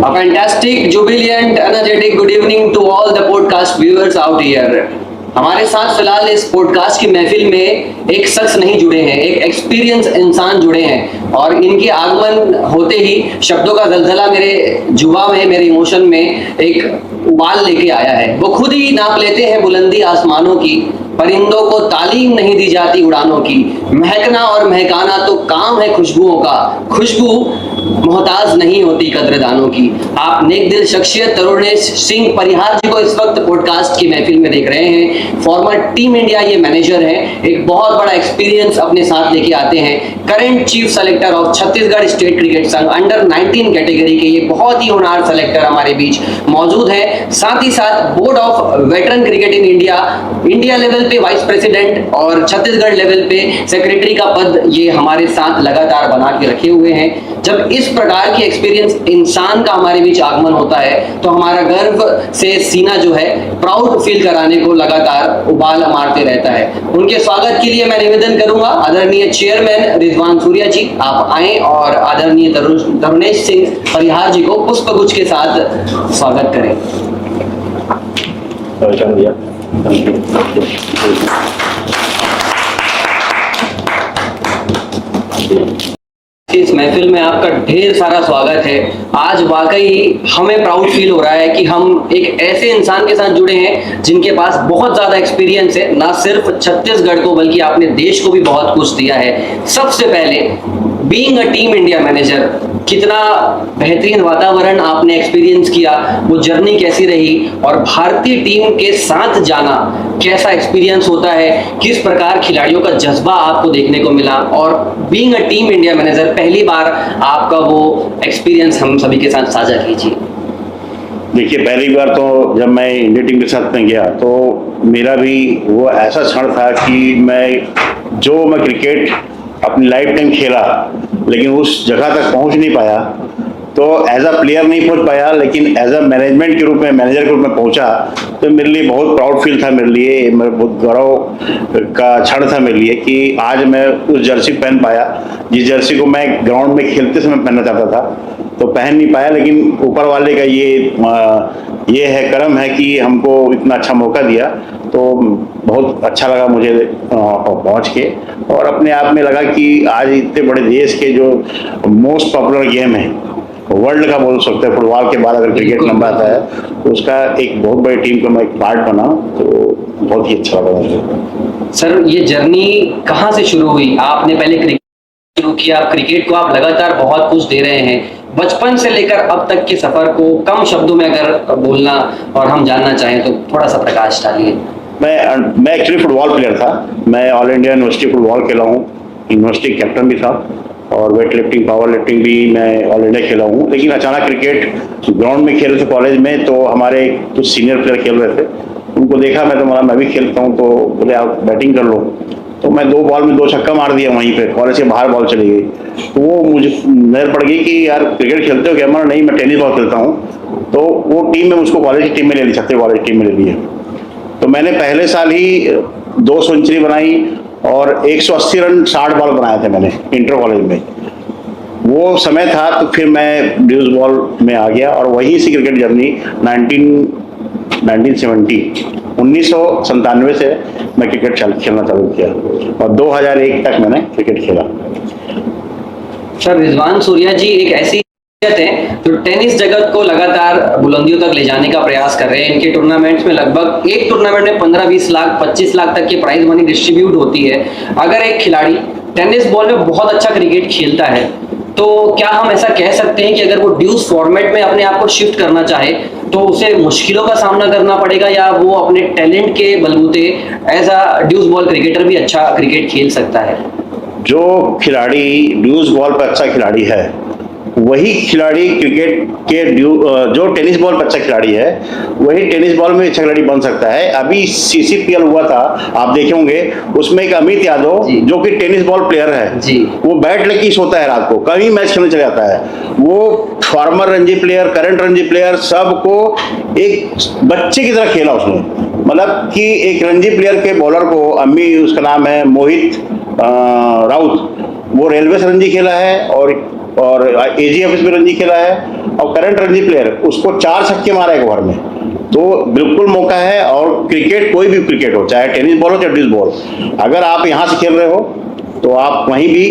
A fantastic, jubilant, energetic good evening to all the podcast viewers out here. हमारे साथ फिलहाल इस podcast की महफिल में एक शख्स नहीं जुड़े हैं, एक एक्सपीरियंस इंसान जुड़े हैं और इनके आगमन होते ही शब्दों का जलजला मेरे जुबा में, मेरे इमोशन में एक उबाल लेके आया है। वो खुद ही नाप लेते हैं बुलंदी आसमानों की, परिंदों को तालीम नहीं दी जाती उड़ानों की। महकना और महकाना तो काम है खुशबुओं का, खुशबू मोहताज नहीं होती कद्रदानों की। आप नेक दिल शख्सियत तरुणेश सिंह परिहार जी को इस वक्त पॉडकास्ट की महफिल में देख रहे हैं। फॉर्मर टीम इंडिया ये मैनेजर हैं, एक बहुत बड़ा एक्सपीरियंस अपने साथ लेके आते हैं। Current chief selector of Chhattisgarh state cricket संघ अंडर 19 कैटेगरी के ये बहुत ही होनहार सेलेक्टर हमारे बीच मौजूद है। साथ ही साथ board of veteran cricket in India level पे वाइस प्रेसिडेंट और छत्तीसगढ़ लेवल पे सेक्रेटरी का पद ये हमारे साथ लगातार बना के रखे हुए हैं। जब इस प्रकार की एक्सपीरियंस इंसान का हमारे बीच आगमन होता है तो हमारा गर्व से सीना जो है प्राउड फील कराने को लगातार उबाल मारते रहता है। उनके स्वागत के लिए मैं निवेदन करूंगा आदरणीय चेयरमैन रिजवान सूर्या जी, आप आए और आदरणीय तरुणेश सिंह परिहार जी को पुष्पगुच्छ के साथ स्वागत करें। इस महफिल में आपका ढेर सारा स्वागत है। आज वाकई हमें प्राउड फील हो रहा है कि हम एक ऐसे इंसान के साथ जुड़े हैं जिनके पास बहुत ज़्यादा एक्सपीरियंस है, ना सिर्फ छत्तीसगढ़ को बल्कि आपने देश को भी बहुत कुछ दिया है। सबसे पहले being a team India manager, कितना बेहतरीन वातावरण आपने एक्सपीरियंस किया, वो जर्नी कैसी रही और भारतीय टीम के साथ जाना कैसा एक्सपीरियंस होता है, किस प्रकार खिलाड़ियों का जज्बा आपको देखने को मिला और being a team India manager पहली बार आपका वो एक्सपीरियंस हम सभी के साथ साझा कीजिए। देखिए, पहली बार तो जब मैं इंडिया टीम के साथ में गया तो मेरा भी वो ऐसा क्षण था कि मैं क्रिकेट अपनी लाइफ टाइम खेला लेकिन उस जगह तक पहुंच नहीं पाया, तो एज अ प्लेयर नहीं पहुंच पाया, लेकिन एज अ मैनेजमेंट के रूप में, मैनेजर के रूप में पहुंचा तो मेरे लिए बहुत प्राउड फील था, मेरे लिए मेरे बहुत गौरव का क्षण था मेरे लिए कि आज मैं उस जर्सी पहन पाया जिस जर्सी को मैं ग्राउंड में खेलते समय पहनना चाहता था, तो पहन नहीं पाया। लेकिन ऊपर वाले का ये है करम है कि हमको इतना अच्छा मौका दिया, तो बहुत अच्छा लगा मुझे पहुंच के, और अपने आप में लगा कि आज इतने बड़े देश के जो मोस्ट पॉपुलर गेम है वर्ल्ड का बोल सकते हैं, फुटबॉल के बाद अगर क्रिकेट नंबर आता है तो उसका एक बहुत बड़ी टीम का मैं एक पार्ट बना, तो बहुत ही अच्छा लगा मुझे। सर, ये जर्नी कहाँ से शुरू हुई? आपने पहले क्रिकेट शुरू किया, क्रिकेट को आप लगातार बहुत कुछ दे रहे हैं, बचपन से लेकर अब तक के सफर को कम शब्दों में अगर बोलना और हम जानना चाहें तो थोड़ा सा प्रकाश डालिए। मैं एक्चुअली फुटबॉल प्लेयर था। मैं ऑल इंडिया यूनिवर्सिटी फुटबॉल खेला हूँ, यूनिवर्सिटी कैप्टन भी था, और वेट लिफ्टिंग, पावर लिफ्टिंग भी मैं ऑल इंडिया खेला हूँ। लेकिन अचानक क्रिकेट ग्राउंड में खेल रहे थे कॉलेज में, तो हमारे कुछ सीनियर प्लेयर खेल रहे थे, उनको देखा मैं, तो बोला मैं भी खेलता हूँ, तो बोले आप बैटिंग कर लो। तो मैं 2 बॉल में 2 छक्का मार दिया वहीं पे, कॉलेज के बाहर बॉल चली गई। तो वो मुझे नजर पड़ गई कि यार क्रिकेट खेलते हो क्या? मैं नहीं, मैं टेनिस बॉल खेलता हूँ। तो वो टीम में मुझको कॉलेज की टीम में ले ली, छत्तीसगढ़ कॉलेज टीम में ले ली। तो मैंने पहले साल ही 2 सेंचुरी बनाई और 180 रन 60 बॉल बनाए थे मैंने इंटर कॉलेज में। वो समय था, तो फिर मैं ड्यूज बॉल में आ गया और वहीं से क्रिकेट जर्नी 1997 से मैं क्रिकेट खेलना चालू किया और 2001 तक मैंने क्रिकेट खेला। सर, रिजवान सूर्या जी एक ऐसी है जो टेनिस जगत को लगातार बुलंदियों तक ले जाने का प्रयास कर रहे हैं। इनके टूर्नामेंट्स में लगभग एक टूर्नामेंट में 15-20 लाख 25 लाख तक की प्राइज मनी डिस्ट्रीब्यूट होती है। अगर एक खिलाड़ी टेनिस बॉल में बहुत अच्छा क्रिकेट खेलता है तो क्या हम ऐसा कह सकते हैं कि अगर वो ड्यूस फॉर्मेट में अपने आप को शिफ्ट करना चाहे तो उसे मुश्किलों का सामना करना पड़ेगा, या वो अपने टैलेंट के बलबूते एज अ ड्यूस बॉल क्रिकेटर भी अच्छा क्रिकेट खेल सकता है? जो खिलाड़ी ड्यूस बॉल पर अच्छा खिलाड़ी है वही खिलाड़ी क्रिकेट के जो टेनिस बॉल पर अच्छा खिलाड़ी है वही टेनिस बॉल में अच्छा खिलाड़ी बन सकता है। अभी CCPL हुआ था, आप देखे होंगे, उसमें एक अमित यादव जो कि टेनिस बॉल प्लेयर है जी, वो बैट लेके सोता है रात को, कभी मैच खेलने चले जाता है। वो farmer Ranji player, current Ranji player, सबको एक बच्चे की तरह खेला उसने। मतलब कि एक रणजी प्लेयर के बॉलर को, उसका नाम है मोहित राउत, वो रेलवे रणजी खेला है और और एजी ऑफिस में रणजी खेला है, और करंट रणजी प्लेयर उसको 4 छक्के मारा एक ओवर में। तो बिल्कुल मौका है। और क्रिकेट कोई भी क्रिकेट हो, चाहे टेनिस बॉल हो चाहे डिस्क बॉल, अगर आप यहाँ से खेल रहे हो तो आप वहीं भी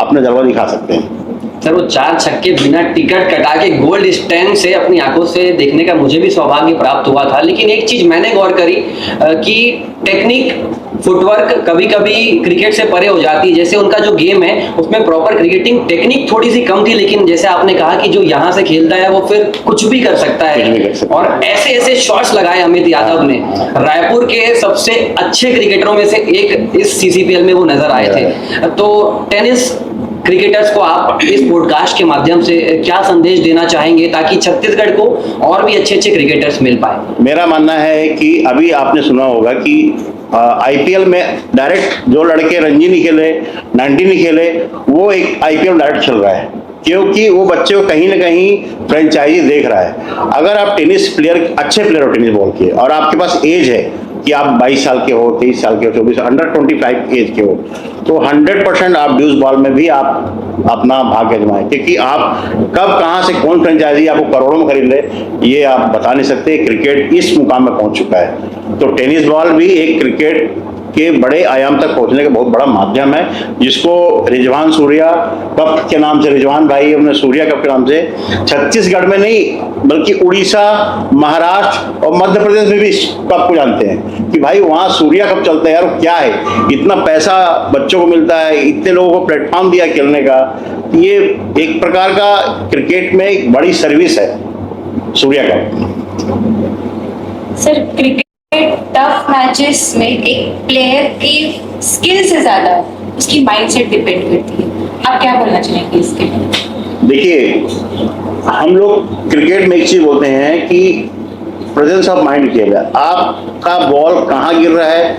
अपना जलवा दिखा सकते हैं। सर वो 4 छक्के बिना टिकट कटा के गोल्ड स्टैंड से अपनी आंखों से देखने का मुझे भी सौभाग्य प्राप्त हुआ था। लेकिन एक चीज मैंने गौर करी कि टेक्निक, फुटवर्क कभी कभी क्रिकेट से परे हो जाती है। जैसे उनका जो गेम है उसमें प्रॉपर क्रिकेटिंग टेक्निक थोड़ी सी कम थी, लेकिन जैसे आपने कहा कि जो यहाँ से खेलता है वो फिर कुछ भी कर सकता है। और ऐसे ऐसे शॉट्स लगाए अमित यादव ने, रायपुर के सबसे अच्छे क्रिकेटरों में से एक इस सीसीपीएल में वो नजर आए थे। तो टेनिस क्रिकेटर्स को आप इस पॉडकास्ट के माध्यम से क्या संदेश देना चाहेंगे ताकि छत्तीसगढ़ को और भी अच्छे अच्छे क्रिकेटर्स मिल पाए? मेरा मानना है कि अभी आपने सुना होगा कि आईपीएल में डायरेक्ट जो लड़के रणजी नहीं खेले, 90 नहीं खेले, वो एक आईपीएल डायरेक्ट चल रहा है, क्योंकि वो बच्चे को कहीं ना कहीं फ्रेंचाइजी देख रहा है। अगर आप टेनिस प्लेयर, अच्छे प्लेयर हो टेनिस बॉल के, और आपके पास एज है कि आप 22 साल के हो, 23 साल के हो, 24, अंडर 25 एज के हो, तो 100% आप ड्यूस बॉल में भी आप अपना भाग्य आजमाएं, क्योंकि आप कब कहाँ से कौन फ्रेंचाइजी आपको करोड़ों में खरीद ले ये आप बता नहीं सकते। क्रिकेट इस मुकाम में पहुंच चुका है, तो टेनिस बॉल भी एक क्रिकेट के बड़े आयाम तक पहुंचने का बहुत बड़ा माध्यम है, जिसको रिजवान सूर्या कप के नाम से, रिजवान भाई हमने सूर्या कप के नाम से छत्तीसगढ़ में नहीं बल्कि उड़ीसा, महाराष्ट्र और मध्य प्रदेश में भी इस कप को जानते हैं कि भाई वहाँ सूर्या कप चलता है यार। क्या है, इतना पैसा बच्चों को मिलता है, इतने लोगों को प्लेटफॉर्म दिया खेलने का, ये एक प्रकार का क्रिकेट में एक बड़ी सर्विस है Surya cup. Sir cricket tough matches में एक प्लेयर की स्किल से ज्यादा उसकी माइंडसेट डिपेंड करती है, आप क्या बोलना चाहेंगे इसके लिए? देखिए, हम लोग क्रिकेट में एक चीज बोलते हैं कि प्रेजेंस ऑफ माइंड खेल है। आपका बॉल कहाँ गिर रहा है,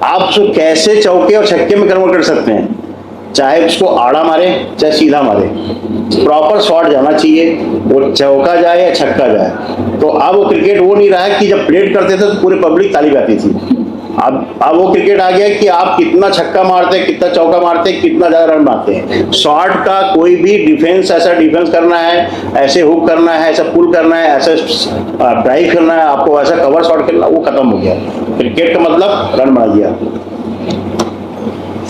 आप उसको कैसे चौके और छक्के में कन्वर्ट कर सकते हैं, चाहे उसको आड़ा मारे चाहे सीधा मारे, प्रॉपर शॉट जाना चाहिए, वो चौका जाए या छक्का जाए। तो अब वो क्रिकेट वो नहीं रहा है कि जब प्लेट करते थे तो पूरी पब्लिक ताली बजाती थी। अब वो क्रिकेट आ गया कि आप कितना छक्का मारते हैं, कितना चौका मारते हैं, कितना ज्यादा रन मारते हैं। शॉट का कोई भी डिफेंस, ऐसा डिफेंस करना है, ऐसे हुक करना है, ऐसा पुल करना है, ऐसा ड्राइव करना है, आपको ऐसा कवर शॉट खेलना, वो खत्म हो गया। क्रिकेट का मतलब रन बना दिया।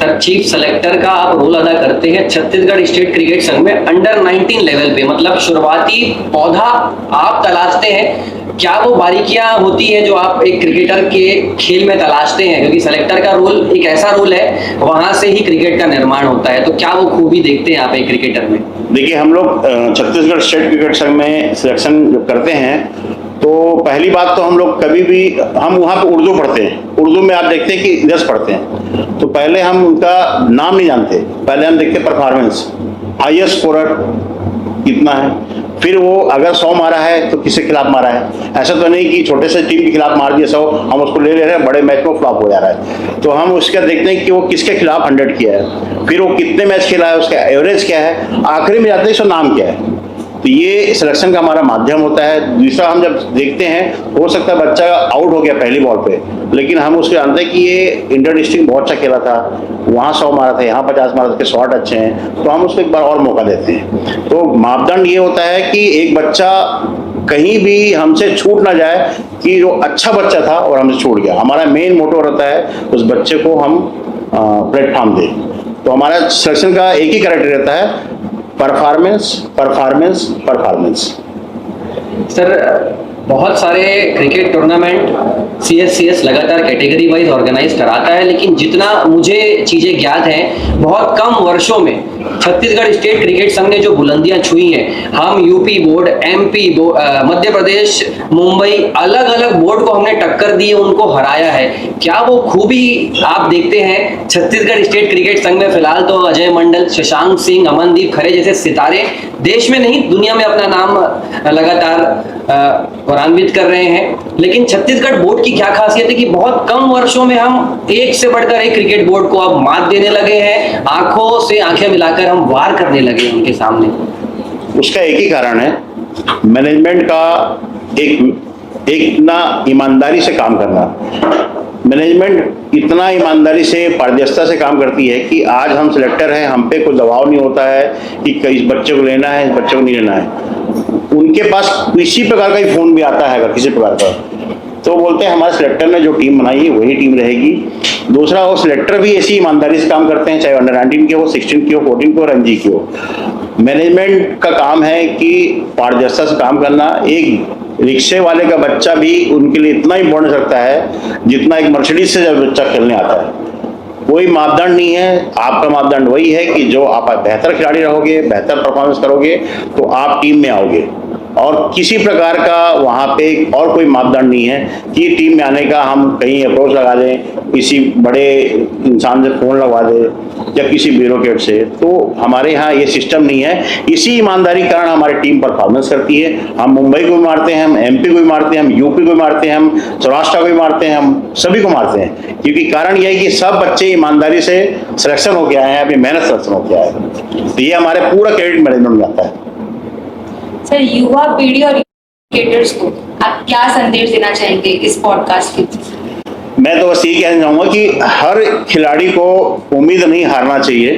सर चीफ सेलेक्टर का आप रोल अदा करते हैं छत्तीसगढ़ स्टेट क्रिकेट संघ में अंडर 19 लेवल पे, मतलब शुरुआती पौधा आप तलाशते हैं। क्या वो बारीकियां होती है जो आप एक क्रिकेटर के खेल में तलाशते हैं? क्योंकि सेलेक्टर का रोल एक ऐसा रोल है, वहां से ही क्रिकेट का निर्माण होता है। तो क्या वो खूबी देखते हैं आप एक क्रिकेटर में? देखिए, हम लोग छत्तीसगढ़ स्टेट क्रिकेट संघ में सिलेक्शन जब करते हैं तो पहली बात तो हम लोग कभी भी, हम वहाँ पे उर्दू पढ़ते हैं। उर्दू में आप देखते हैं कि इधर पढ़ते हैं, तो पहले हम उनका नाम नहीं जानते, पहले हम देखते परफॉर्मेंस, हाईएस्ट स्कोरर कितना है, फिर वो अगर 100 मारा है तो किसके खिलाफ मारा है। ऐसा तो नहीं कि छोटे से टीम के खिलाफ मार दिया 100, हम उसको ले रहे हैं, बड़े मैच में फ्लॉप हो जा रहा है। तो हम उसका देखते हैं कि वो किसके खिलाफ 100 किया है, फिर वो कितने मैच खेला है, उसका एवरेज क्या है, आखिरी में जाते हैं उसका नाम क्या है। तो ये सिलेक्शन का हमारा माध्यम होता है। दूसरा, हम जब देखते हैं, हो सकता है बच्चा आउट हो गया पहली बॉल पे, लेकिन हम उसके जानते हैं कि ये इंटर डिस्ट्रिक्ट बहुत अच्छा खेला था, वहाँ 100 मारा था, यहाँ 50 मारा था, उसके शॉट अच्छे हैं, तो हम उसको एक बार और मौका देते हैं। तो मापदंड ये होता है कि एक बच्चा कहीं भी हमसे छूट ना जाए कि जो अच्छा बच्चा था और हमसे छूट गया। हमारा मेन मोटो रहता है उस बच्चे को हम प्लेटफॉर्म दें। तो हमारा सिलेक्शन का एक ही कैरेक्टर रहता है, परफॉर्मेंस परफॉर्मेंस परफॉर्मेंस। सर बहुत सारे क्रिकेट टूर्नामेंट सीएस लगातार कैटेगरी वाइज ऑर्गेनाइज कराता है, लेकिन जितना मुझे चीज़ें ज्ञात हैं, बहुत कम वर्षों में छत्तीसगढ़ स्टेट क्रिकेट संघ ने जो बुलंदियां छुई हैं, हम UP board, MP board, Madhya Pradesh, Mumbai, अलग अलग बोर्ड को हमने टक्कर दी, उनको हराया है। क्या वो खूबी आप देखते हैं छत्तीसगढ़ स्टेट क्रिकेट संघ में? फिलहाल तो अजय मंडल, शशांक सिंह, अमनदीप खरे जैसे सितारे देश में नहीं दुनिया में अपना नाम लगातार गौरवान्वित कर रहे हैं, लेकिन छत्तीसगढ़ बोर्ड की क्या खासियत है कि बहुत कम वर्षों में हम एक से बढ़कर एक क्रिकेट बोर्ड को अब मात देने लगे हैं, आंखों से आंखें मिलाकर हम वार करने लगे हैं उनके सामने? उसका एक ही कारण है, मैनेजमेंट का एक ना ईमानदारी से काम करना। मैनेजमेंट इतना ईमानदारी से पारदर्शिता से काम करती है कि आज हम सिलेक्टर हैं, हम पे कोई दबाव नहीं होता है कि इस बच्चे को लेना है, इस बच्चे को नहीं लेना है। उनके पास किसी प्रकार का ही फोन भी आता है अगर किसी प्रकार का, तो बोलते हैं हमारे सिलेक्टर ने जो टीम बनाई है वही टीम रहेगी। दूसरा, वो सिलेक्टर भी ऐसी ईमानदारी से काम करते हैं, चाहे अंडर 19 की हो, 16 की हो, 14 की हो, रणजी की हो। मैनेजमेंट का काम है कि पारदर्शिता से काम करना। एक रिक्शे वाले का बच्चा भी उनके लिए इतना इंपॉर्टेंट रखता है जितना एक मर्सिडीज से जब बच्चा खेलने आता है। कोई मापदंड नहीं है, आपका मापदंड वही है कि जो आप बेहतर खिलाड़ी रहोगे, बेहतर परफॉर्मेंस करोगे तो आप टीम में आओगे। और किसी प्रकार का वहाँ पे और कोई मापदंड नहीं है कि टीम में आने का हम कहीं अप्रोच लगा दें, किसी बड़े इंसान से फ़ोन लगवा दें या किसी ब्यूरोक्रेट से। तो हमारे यहाँ ये सिस्टम नहीं है। इसी ईमानदारी के कारण हमारी टीम परफॉर्मेंस करती है। हम मुंबई को भी मारते हैं, हम एमपी को भी मारते हैं, हम यूपी को भी मारते हैं, हम सौराष्ट्र को भी मारते हैं, हम सभी को मारते हैं, क्योंकि कारण यह है कि सब बच्चे ईमानदारी से सिलेक्शन होके आए हैं, अपनी मेहनत सिलेक्शन होके आए हैं। तो ये हमारे पूरा क्रेडिट मैनेजमेंट में आता है। सर, युवा पीढ़ी और क्रिकेटर्स को आप क्या संदेश देना चाहेंगे इस पॉडकास्ट के? मैं तो बस यही कहना चाहूँगा कि हर खिलाड़ी को उम्मीद नहीं हारना चाहिए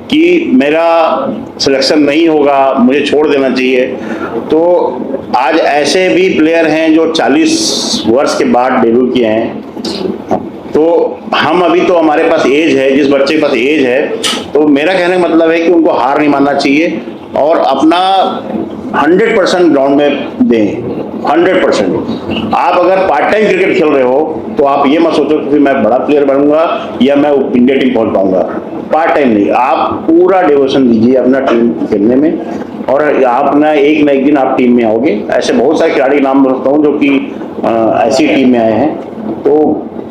कि मेरा सिलेक्शन नहीं होगा, मुझे छोड़ देना चाहिए। तो आज ऐसे भी प्लेयर हैं जो 40 वर्ष के बाद डेब्यू किए हैं। तो हम अभी तो हमारे पास एज है, जिस बच्चे के पास एज है, तो मेरा कहने का मतलब है कि उनको हार नहीं मानना चाहिए और अपना 100% ग्राउंड में दें। 100%। आप अगर पार्ट टाइम क्रिकेट खेल रहे हो तो आप ये मत सोचो कि मैं बड़ा प्लेयर बनूंगा या मैं इंडिया टीम पहुंच पाऊंगा। पार्ट टाइम नहीं, आप पूरा डिवोशन दीजिए अपना टीम खेलने में और आप ना एक दिन आप टीम में आओगे। ऐसे बहुत सारे खिलाड़ी नाम रखता हूँ जो कि ऐसी टीम में आए हैं। तो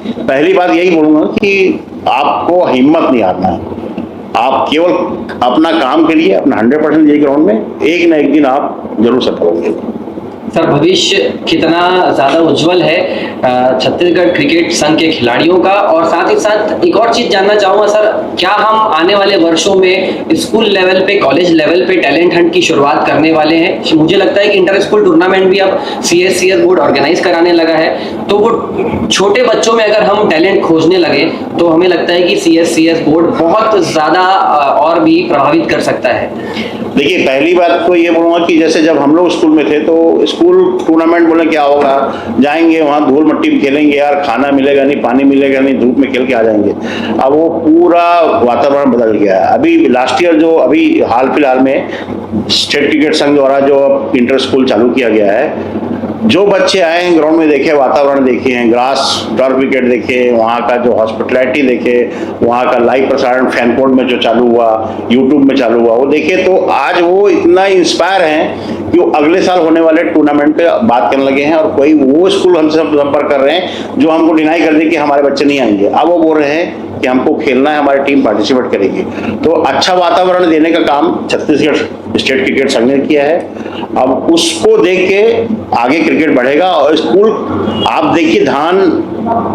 पहली बात यही बोलूँगा कि आपको हिम्मत नहीं हारना है। आप केवल अपना काम करिए, अपना 100% दीजिए ग्राउंड में, एक दिन आप जरूर सफल होंगे। सर, भविष्य कितना ज़्यादा उज्जवल है छत्तीसगढ़ क्रिकेट संघ के खिलाड़ियों का। और साथ ही साथ एक और चीज़ जानना चाहूँगा सर, क्या हम आने वाले वर्षों में स्कूल लेवल पे, कॉलेज लेवल पे टैलेंट हंट की शुरुआत करने वाले हैं? मुझे लगता है कि इंटर स्कूल टूर्नामेंट भी अब CSCS बोर्ड ऑर्गेनाइज कराने लगा है। तो वो छोटे बच्चों में अगर हम टैलेंट खोजने लगे तो हमें लगता है कि CSCS बोर्ड बहुत ज़्यादा और भी प्रभावित कर सकता है। देखिए, पहली बात तो ये बोलूँगा कि जैसे जब हम लोग स्कूल में थे तो स्कूल टूर्नामेंट बोले क्या होगा, जाएंगे वहाँ धूल मिट्टी में खेलेंगे यार, खाना मिलेगा नहीं, पानी मिलेगा नहीं, धूप में खेल के आ जाएंगे। अब वो पूरा वातावरण बदल गया है। अभी लास्ट ईयर जो अभी हाल फिलहाल में स्टेट क्रिकेट संघ द्वारा जो इंटर स्कूल चालू किया गया है, जो बच्चे आए हैं ग्राउंड में देखे, वातावरण देखे हैं, ग्रास टर्फ विकेट देखे, वहाँ का जो हॉस्पिटलिटी देखे, वहाँ का लाइव प्रसारण फैनकोड में जो चालू हुआ, यूट्यूब में चालू हुआ, वो देखे तो आज वो इतना इंस्पायर हैं कि वो अगले साल होने वाले टूर्नामेंट पे बात करने लगे हैं। और कोई वो स्कूल हमसे संपर्क कर रहे हैं जो हमको डिनाई कर दे कि हमारे बच्चे नहीं आएंगे। अब वो बोल रहे हैं कि हमको खेलना है, हमारी टीम पार्टिसिपेट करेगी। तो अच्छा वातावरण देने का काम छत्तीसगढ़ स्टेट क्रिकेट संघ ने किया है। अब उसको देख के आगे क्रिकेट बढ़ेगा। और स्कूल आप देखिए, धान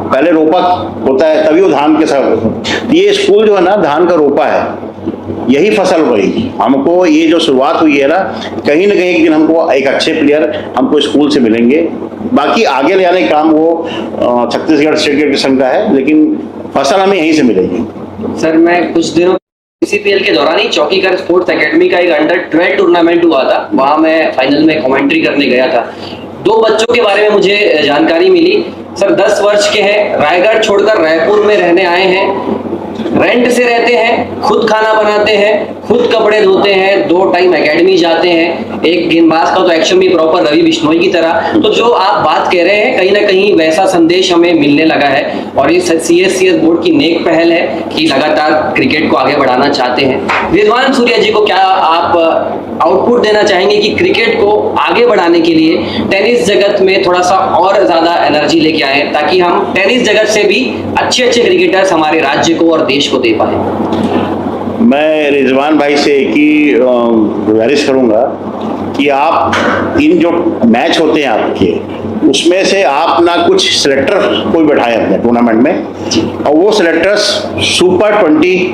पहले रोपा होता है तभी वो धान के साथ, ये स्कूल जो है ना धान का रोपा है, यही फसल हुई। हमको ये जो शुरुआत हुई है ना कहीं एक दिन हमको एक अच्छे प्लेयर हमको स्कूल से मिलेंगे। बाकी आगे ले जाने का काम वो छत्तीसगढ़ स्टेट क्रिकेट संघ का है, लेकिन फसल हमें यहीं से मिलेगी। सर, मैं कुछ दिनों CCPL के दौरान ही चौकीकर स्पोर्ट्स एकेडमी का एक अंडर 12 टूर्नामेंट हुआ था, वहां मैं फाइनल में कमेंट्री करने गया था। 2 बच्चों के बारे में मुझे जानकारी मिली। सर 10 वर्ष के हैं, रायगढ़ छोड़कर रायपुर में रहने आए हैं, रेंट से रहते हैं, खुद खाना बनाते हैं, खुद कपड़े धोते हैं, 2 टाइम एकेडमी जाते हैं। एक गेंदबाज का तो एक्शन भी प्रॉपर रवि बिश्नोई की तरह। तो जो आप बात कह रहे हैं कहीं ना कहीं वैसा संदेश हमें मिलने लगा है। और ये CSCS बोर्ड की नेक पहल है कि लगातार क्रिकेट को आगे बढ़ाना चाहते हैं। रिजवान सूर्या जी को क्या आप आउटपुट देना चाहेंगे कि क्रिकेट को आगे बढ़ाने के लिए टेनिस जगत में थोड़ा सा और ज्यादा एनर्जी लेके आए, ताकि हम टेनिस जगत से भी अच्छे क्रिकेटर्स हमारे राज्य को और देश को दे पाए? मैं रिजवान भाई से एक ही गुजारिश करूंगा कि आप इन जो मैच होते हैं आपके, उसमें से आप ना कुछ सिलेक्टर कोई बैठाए अपने टूर्नामेंट में, और वो सिलेक्टर्स सुपर 20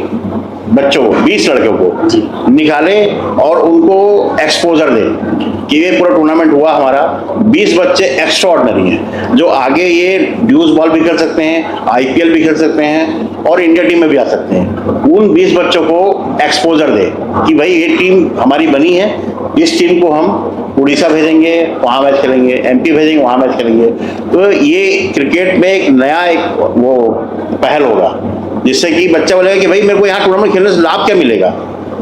बच्चों को, 20 लड़कों को निकाले और उनको एक्सपोजर दें कि ये पूरा टूर्नामेंट हुआ हमारा, 20 बच्चे एक्स्ट्रा ऑर्डिनरी हैं जो आगे ये ड्यूज बॉल भी खेल सकते हैं, आईपीएल भी खेल सकते हैं और इंडिया टीम में भी आ सकते हैं। उन 20 बच्चों को एक्सपोजर दे कि भाई ये टीम हमारी बनी है, इस टीम को हम उड़ीसा भेजेंगे, वहाँ मैच खेलेंगे, एमपी भेजेंगे, वहाँ मैच खेलेंगे। तो ये क्रिकेट में एक नया एक वो पहल होगा जिससे कि बच्चा बोलेगा कि भाई मेरे को यहाँ टूर्नामेंट खेलने से लाभ क्या मिलेगा,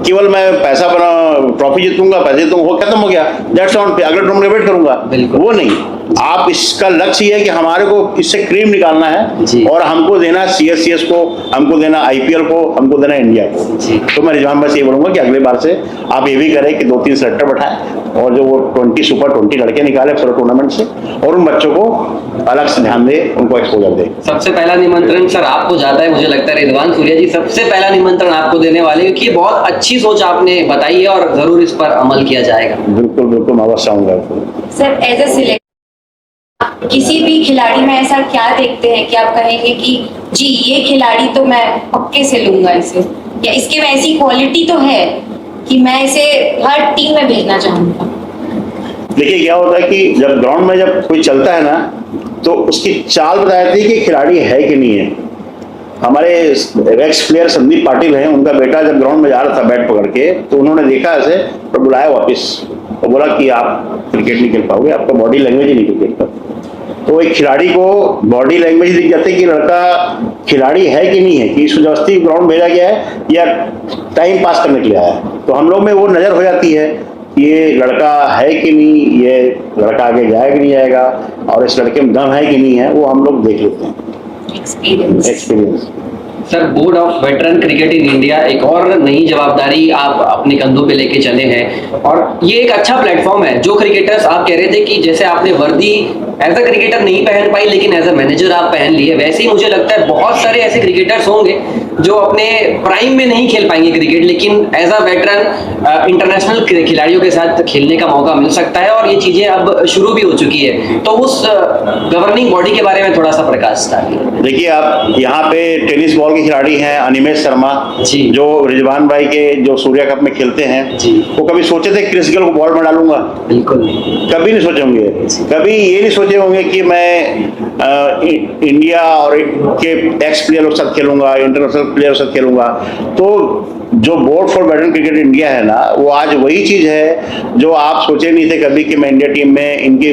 केवल मैं पैसा बना ट्रॉफी जीतूंगा, पैसे जीतूंगा, वो खत्म हो गया, दैट्स ऑन, पे अगले टूर्नामेंट वेट करूंगा, वो नहीं। आप इसका लक्ष्य ये है कि हमारे को इससे क्रीम निकालना है और हमको देना CSCS को, हमको देना IPL को, हमको देना इंडिया को। तो मैं रिजवान भाई से ये बोलूंगा कि अगले बार से आप ये भी करें कि 2-3 सेलेक्टर बैठाएं और जो वो 20 सुपर 20 लड़के निकाले पूरे टूर्नामेंट से और उन बच्चों को अलग से ध्यान दे, उनको एक्सपोजर दे। सबसे पहला निमंत्रण सर आपको जाता है, मुझे लगता है रिजवान सूर्या जी सबसे पहला निमंत्रण आपको देने वाले, क्योंकि ये बहुत अच्छी सोच आपने बताई है और जरूर इस पर अमल किया जाएगा। बिल्कुल बिल्कुल, मैं अवश्य आऊंगा। सर एज अ सिलेक्टर किसी भी खिलाड़ी में ऐसा क्या देखते हैं कि आप कहेंगे कि जी ये खिलाड़ी तो मैं पक्के से लूंगा इसे, या इसके में ऐसी क्वालिटी तो है कि मैं इसे हर टीम में भेजना चाहूंगा? देखिए क्या होता है कि जब ग्राउंड में जब कोई चलता है ना तो उसकी चाल बता जाती है कि खिलाड़ी है कि नहीं है। हमारे एक्स प्लेयर संदीप पाटिल हैं, उनका बेटा जब ग्राउंड में जा रहा था बैट पकड़ के तो उन्होंने देखा ऐसे तो बुलाया वापस और बोला कि आप क्रिकेट नहीं खेल पाओगे, आपका बॉडी लैंग्वेज ही नहीं क्रिकेट का। तो एक खिलाड़ी को बॉडी लैंग्वेज दिख जाती है कि लड़का खिलाड़ी है कि नहीं है, कि जबरदस्ती ग्राउंड भेजा गया है या टाइम पास करने के लिए आया है। तो हम लोग में वो नज़र हो जाती है कि ये लड़का है कि नहीं, ये लड़का आगे जाएगा कि नहीं जाएगा और इस लड़के में दम है कि नहीं है, वो हम लोग देख लेते हैं। Experience. Sir board of veteran cricket in India एक और नई जवाबदारी आप अपने कंधों पे लेके चले हैं और ये एक अच्छा प्लेटफॉर्म है। जो क्रिकेटर्स आप कह रहे थे कि जैसे आपने वर्दी एज अ क्रिकेटर नहीं पहन पाई लेकिन एज अ मैनेजर आप पहन लिए, वैसे ही मुझे लगता है बहुत सारे ऐसे क्रिकेटर्स होंगे जो अपने प्राइम में नहीं खेल पाएंगे क्रिकेट, लेकिन एज अ वेटरन इंटरनेशनल खिलाड़ियों के साथ खेलने का मौका मिल सकता है और ये चीजें अब शुरू भी हो चुकी है। तो उस गवर्निंग बॉडी के बारे में थोड़ा सा प्रकाश डालिए। देखिए आप यहाँ पे टेनिस बॉल के खिलाड़ी हैं अनिमेश शर्मा जी, जो रिजवान भाई के जो सूर्या कप में खेलते हैं जी, वो कभी सोचे थे क्रिस गेल को बॉल में डालूंगा? बिल्कुल नहीं, कभी नहीं सोचे होंगे। कभी ये नहीं सोचे होंगे कि मैं इंडिया और के एक्स प्लेयर के साथ खेलूंगा, इंटरनेशनल प्लेयर के साथ खेलूंगा। तो जो board for veteran cricket India है ना, वो आज वही चीज है जो आप सोचे नहीं थे कभी कि मैं इंडिया टीम में इनके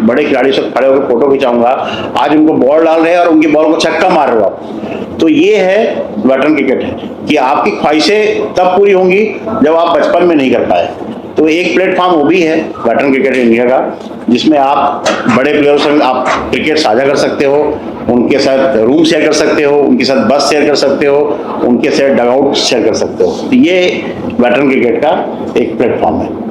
बड़े खिलाड़ी से खड़े होकर फोटो खिंचाऊंगा। आज उनको बॉल डाल रहे हैं और उनकी बॉल को छक्का मार रहे हो आप। तो ये है वेटरन क्रिकेट है कि आपकी ख्वाहिशें तब पूरी होंगी जब आप बचपन में नहीं कर पाए। तो एक प्लेटफॉर्म वो भी है वेटरन क्रिकेट इंडिया का, जिसमें आप बड़े प्लेयरों से आप क्रिकेट साझा कर सकते हो, उनके साथ रूम शेयर कर सकते हो, उनके साथ बस शेयर कर सकते हो, उनके साथ डगआउट शेयर कर सकते हो। तो ये वेटरन क्रिकेट का एक प्लेटफॉर्म है।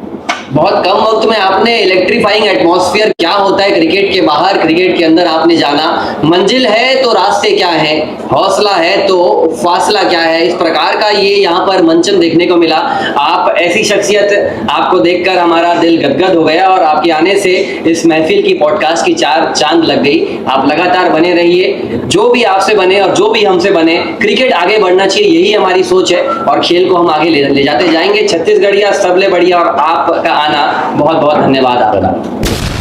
बहुत कम वक्त में आपने इलेक्ट्रीफाइंग एटमॉस्फेयर क्या होता है क्रिकेट के बाहर, क्रिकेट के अंदर आपने जाना। मंजिल है तो रास्ते क्या है, हौसला है तो फासला क्या है, इस प्रकार का ये यहाँ पर मंचन देखने को मिला। आप ऐसी शख्सियत, आपको देखकर हमारा दिल गदगद हो गया और आपके आने से इस महफिल की पॉडकास्ट की 4 चांद लग गई। आप लगातार बने रहिए, जो भी आपसे बने और जो भी हमसे बने, क्रिकेट आगे बढ़ना चाहिए, यही हमारी सोच है और खेल को हम आगे ले जाते जाएंगे। छत्तीसगढ़िया सबले बढ़िया और आपका आना, बहुत बहुत धन्यवाद आपका।